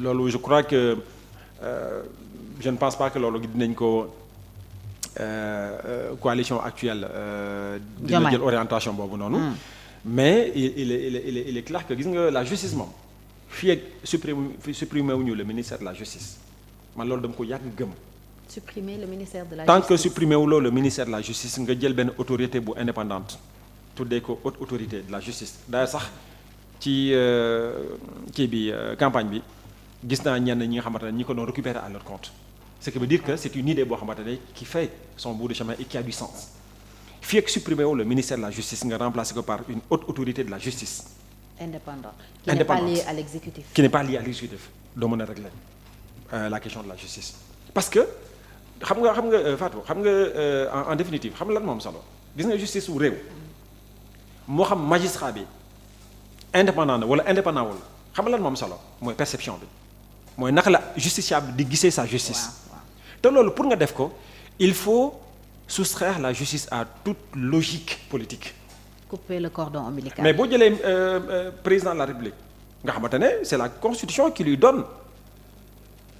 loolu je crois que je ne pense pas que loolu dinañ ko coalition actuelle dina jël orientation boobu noonu. mais il est clair que gis nga la justice moom fii ak supprimer wuñu le ministère de la justice man loolu dama ko yàgg gëm. supprimer le ministère de la tant justice que supprimer wuloo le ministère de la justice nga jël benn autorité bu indépendante tuddee ko haute autorité de la justice d'ailleurs sax ci kii bi campagne bi gis naa ñenn ñi nga xamante ne ñi ko doon récupérer à leur compte ce qui veut dire que c'est une idée boo xamante ne qui fait son bout de chemin et qui a du sens fii ak supprimer wu le ministère de la justice nga remplacer ko par une haute autorité de la justice indépendante qui n'est pas liée à l'exécutif qui n'est pas liée à l'exécutif doo mën a régler la question de la justice parce que xam nga Fatou xam nga en définitive xam nga lan moom solo gis nga justice wu réew moo xam magistrat bi indépendant na wala indépendant wul xam nga lan moom solo mooy perception bi mooy naka la justiciable di gisee sa justice te loolu pour nga def ko il faut soustraire la justice à toute logique politique. couper le cordon ombilical. mais boo jëlee président de la République nga xamante ne c'est la constitution qui lui donne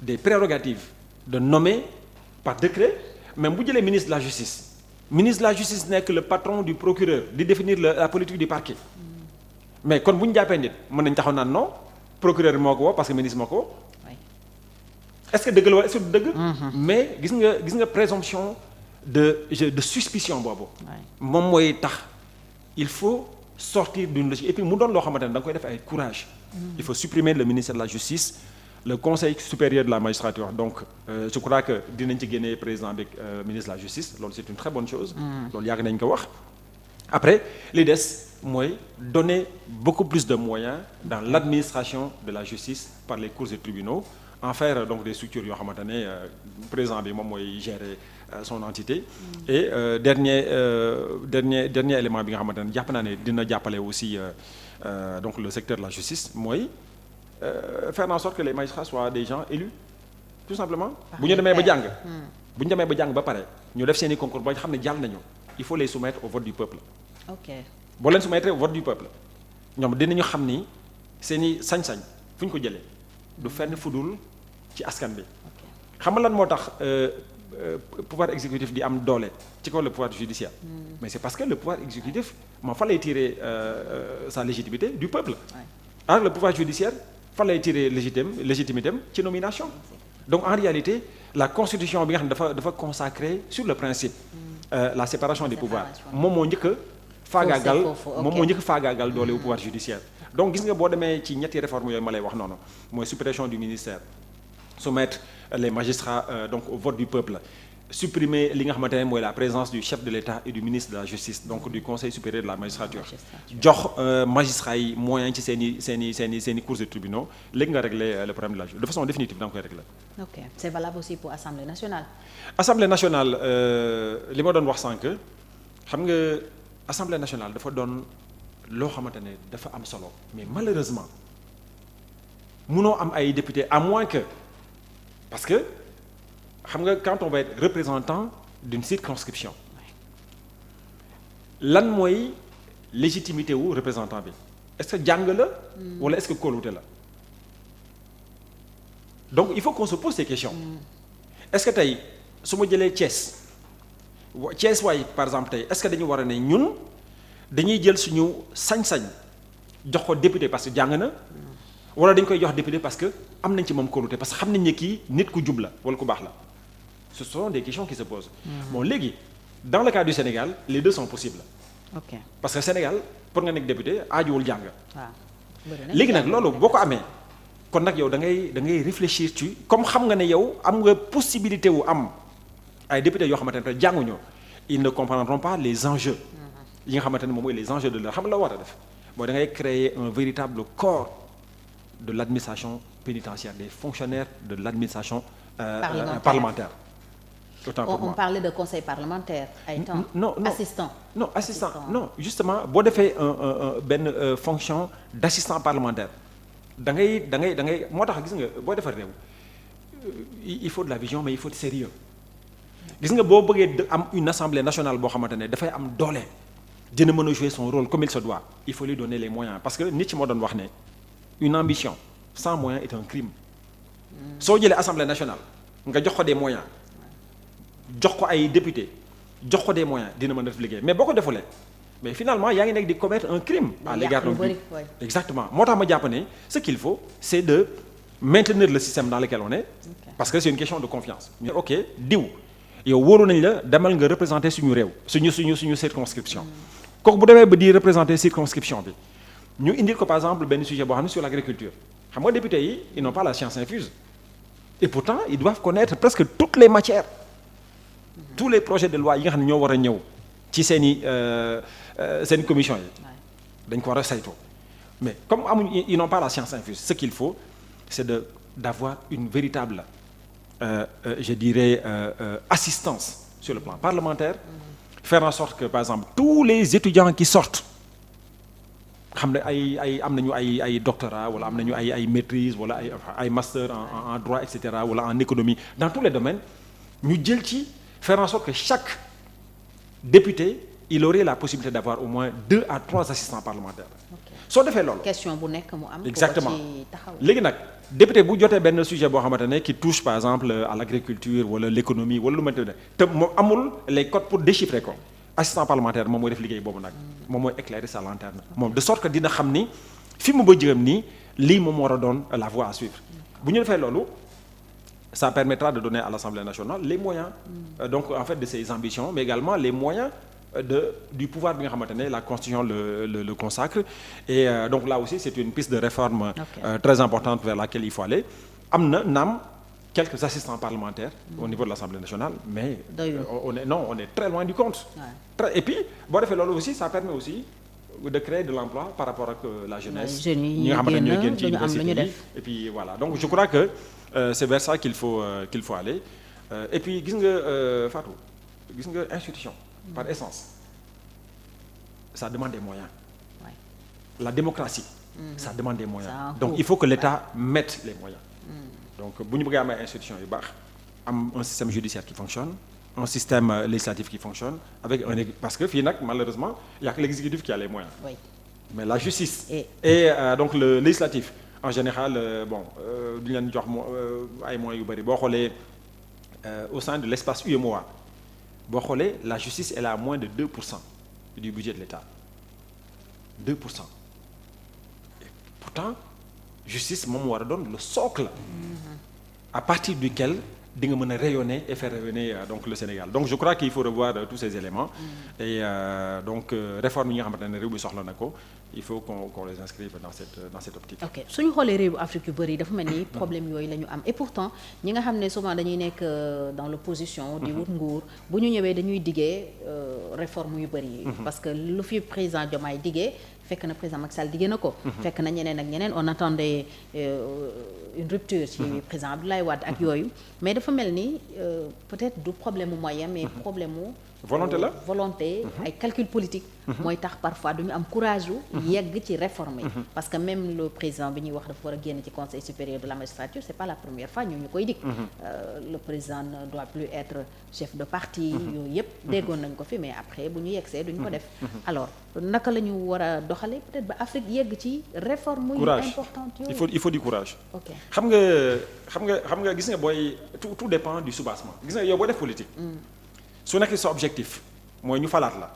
des prérogatives de nommer par décret même bu jëlee ministre de la justice nekk le patron du procureur di définir la politique du parquet mais kon bu ñu jàppee nit mën nañ taxaw naan non procureur moo ko woo parce que ministre moo ko woo est-ce que dëgg la wala est-ce que du dëgg mais gis nga présomption de suspicion boobu moom mooy tax il faut sortir d'une logique et puis mu doon loo xamante ne da nga koy def ay courage il faut supprimer le ministère de la justice le conseil supérieur de la magistrature donc je crois que dinañ ci génnee président bi ministre de la justice loolu c'est une très bonne chose loolu yàgg nañ ko wax après li des mooy donner beaucoup plus de moyens dans l'administration de la justice par les cours et tribunaux en faire donc des structures yoo xamante ne président bi moom mooy gérer son entité et dernier élément bi nga xamante ne jàpp naa ne dina jàppale aussi donc le secteur de la justice mooy faire en sorte que les magistrats soient des gens élus tout simplement bu ñu demee ba jàng ba pare ñu def seeni concours ba xam ne jàll nañu il faut les soumettre au vote du peuple boo leen soumettre au vote du peuple ñoom dinañu xam ni seeni sañ-sañ fu ñu ko jëlee du fenn fudul ci askan bi xam nga lan moo tax pouvoir exécutif di am doole ci kaw le pouvoir judiciaire mais c'est parce que le pouvoir exécutif moom fa lay tirer sa légitimité du peuple alors le pouvoir judiciaire fa lay tirer légitimité ci nomination donc en réalité la constitution bi nga xam ne dafa consacrer sur le principe la séparation des pouvoirs moom moo njëkk a faagaagal doole au pouvoir judiciaire donc gis nga boo demee ci ñetti réformes yooyu ma lay wax noonu mooy suppression du ministère soumettre les magistrats donc au vote du peuple supprimer li nga xamante ne mooy la présence du chef de l'État et du ministre de la justice donc du conseil supérieur de la magistrature jox magistrats yi moyens ci seeni cours et tribunaux léegi nga régler le problème de la justice de façon définitive da nga koy régler. ok c'est valable aussi pour Assemblée nationale. Assemblée nationale li ma doon wax sànq xam nga Assemblée nationale dafa doon loo xamante ne dafa am solo mais malheureusement munoo am ay députés à moins que parce que xam nga quand on va être représentant d'une circonscription lan mooy légitimité wu représentant bi est-ce que jàng la wala est-ce que kóolute la donc il faut qu'on se pose ces questions est-ce que tey su ma jëlee Thiès waay par exemple tey est-ce que dañu war a ne ñun dañuy jël suñu sañ-sañ jox ko député parce que jàng na wala dañ koy jox député parce que am nañ ci moom kóolute parce que xam nañ ne kii nit ku jub la wala ku baax la ce sont des questions qui se posent. bon léegi dans le cas du Sénégal les deux sont possibles. ok parce que Sénégal pour nga nekk député aajuwul jàng. waaw léegi nag loolu boo ko amee kon nag yow da ngay réfléchir ci comme xam nga ne yow am nga possibilité wu am ay députés yoo xamante ne jànguñu ils ne comprendront pas les enjeux. yi nga xamante ne moom mooy les enjeux de la xam la war a def mooy da ngay créer un véritable corps de l'administration pénitentiaire des fonctionnaires de l'administration parlementaire. On parlait de conseil parlementaire ay temps. non assistant non justement boo defee benn fonction d'assistant parlementaire da ngay moo tax gis nga boo defar réew il faut de la vision mais il faut de sérieux gis nga boo bëggee am une assemblée nationale boo xamante ne dafay am doole dina mën a jouer son rôle comme il se doit il faut lui donner les moyens parce que nit ci moo doon wax ne une ambition sans moyens est un crime soo jëlee assemblée nationale nga jox ko des moyens jox ko ay députés jox ko des moyens dina mën a def liggéey mais boo ko defulee mais finalement yaa ngi nekk di commettre un crime à l'égard du public. Exactement moo tax ma jàpp ne ce qu'il faut c'est de maintenir le système dans lequel on est parce que c'est une question de confiance mais ok diw yow wóoru nañ la demal nga représenter suñu réew suñu circonscription kooku bu demee ba di représenter circonscription bi ñu indil ko par exemple benn sujet boo xam ne sur l'agriculture xam nga députés yi ils n'ont pas la science infuse et pourtant ils doivent connaître presque toutes les matières tous les projets de loi yi nga xam ne ñoo war a ñëw ci seen commission yi dañ ko war a saytoo mais comme ils n'ont pas la science infuse ce qu'il faut c'est d'avoir une véritable je dirais assistance sur le plan parlementaire faire en sorte que par exemple tous les étudiants qui sortent xam ne am nañu ay doctorat wala am nañu ay maîtrise wala ay master en droit et cetera wala en économie dans tous les domaines ñu jël ci faire en sorte que chaque député il aurait la possibilité d'avoir au moins 2 à 3 assistants parlementaires. soo defee loolu. question bu nekk mu am. exactement léegi nag député bu jotee benn sujet boo xamante ne qui touche par exemple à l'agriculture wala l'économie wala lu mënti ne te moom amul les codes pour déchiffrer ko assistant parlementaire moom mooy def liggéey boobu nag. moom mooy éclairer sa lanterne. moom de sorte que dina xam ni fi mu bëgg jëm nii lii moom war a doon la voie à suivre bu ñu defee loolu. Ça permettra de donner à l'Assemblée nationale les moyens donc en fait de ses ambitions mais également les moyens du pouvoir bi nga xamante ne la Constitution le consacre et donc là aussi c'est une piste de réforme très importante vers laquelle il faut aller am na naam quelques assistants parlementaires au niveau de l'Assemblée nationale mais on est très loin du compte et puis boo defee loolu aussi ça permet aussi de créer de l'emploi par rapport ak la jeunesse ñi nga xamante ne ñooy génn ci université yi et puis voilà donc je crois que c'est vers ça qu'il faut aller et puis gis nga Fatou gis nga institution par essence ça demande des moyens la démocratie ça demande des moyens donc il faut que l'État mette les moyens donc bu ñu bëggee am ay institutions yu baax am un système judiciaire qui fonctionne un système législatif qui fonctionne avec parce que fii nag malheureusement il y a que l'exécutif qui a les moyens mais la justice et donc le législatif en général duñu leen jox ay moyens yu bari boo xoolee au sein de l'espace UEMOA boo xoolee la justice elle a moins de 2% du budget de l'État 2%. Et pourtant justice moom war a doon le socle à partir duquel di nga mën a rayonner et faire rayonner donc le Sénégal donc je crois qu'il faut revoir tous ces éléments et donc réforme yi nga xamante ne réew mi soxla na ko il faut qu'on les inscrive dans cette optique. ok suñu xoolee réewu Afrique yu bëri dafa mel ni problème yooyu la ñu am et pourtant ñi nga xam ne souvent dañuy nekk dans l'opposition di wut nguur bu ñu ñëwee dañuy diggee réforme yu bëri parce que lu fi président Diomaye diggee fekk na président Macky Sall diggee na ko fekk na ñeneen ak ñeneen on attendait une rupture ci président Abdoulaye Wade ak yooyu mais dafa mel ni peut-être du problème mu moyen mais problème mu volonté ay calcul politique mooy tax parfois duñu am courage yegg ci réforme yi parce que même le président bi ñuy wax dafa war a génn ci conseil supérieur de la magistrature c'est pas la première fois ñu koy dig le président ne doit plus être chef de parti yooyu yëpp déggoon nañ ko fi mais après bu ñu yeggsee duñu ko def alors naka la ñu war a doxale peut-être ba Afrique yegg ci réforme yu importante yooyu il faut du courage xam nga gis nga booy tout dépend du soubassement gis nga yow boo def politique su nekkee sa objectif mooy ñu falaat la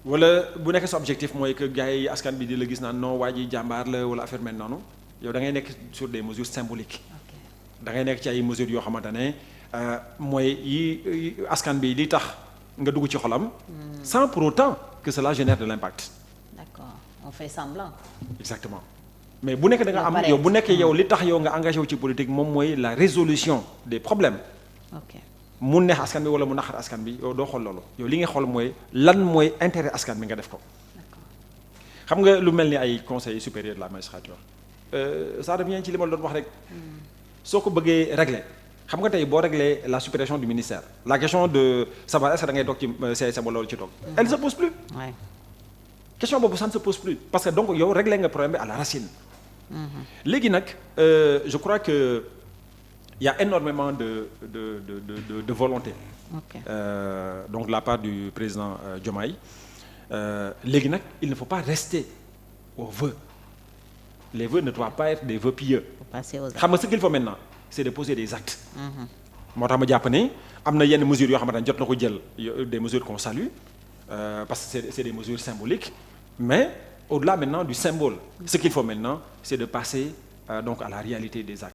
wala bu nekkee sa objectif mooy que gars yi askan bi di la gis naan non waa ji jàmbaar la wala affaire mel noonu yow da ngay nekk sur des mesures symboliques da ngay nekk ci ay mesures yoo xamante ne mooy yi askan bi li tax nga dugg ci xolam sans pour autant que cela génère de l'impact. D'accord, on fait semblant. Exactement mais bu nekk da nga am yow bu nekkee yow li tax yow nga engagé wu ci politique moom mooy la résolution des problèmes. ok mu neex askan bi wala mu naqar askan bi yow doo xool loolu yow li nga xool mooy lan mooy intérêt askan bi nga def ko. xam nga lu mel ni ay conseil supérieur de la magistrature ça revient ci li ma la doon wax rek soo ko bëggee régler xam nga tey boo régler la suppression du ministère la question de savoir est-ce que da ngay toog ci CSE wala loolu ci toog elle ne se pose plus. Ouais. question boobu ça ne se pose plus parce que donc yow régler nga problème bi à la racine. léegi nag je crois que il y a énormément de volonté. Okay. Donc de la part du président Diomaye léegi nag il ne faut pas rester au vœu les vœux ne doivent pas être des vœux pieux. xam nga ce qu'il faut maintenant c'est de poser des actes. moo tax ma jàpp ne am na yenn mesures yoo xamante ne jot na ko jël des mesures qu'on salue parce que c'est des mesures symboliques mais au-delà maintenant du symbole ce qu'il faut maintenant c'est de passer donc à la réalité des actes.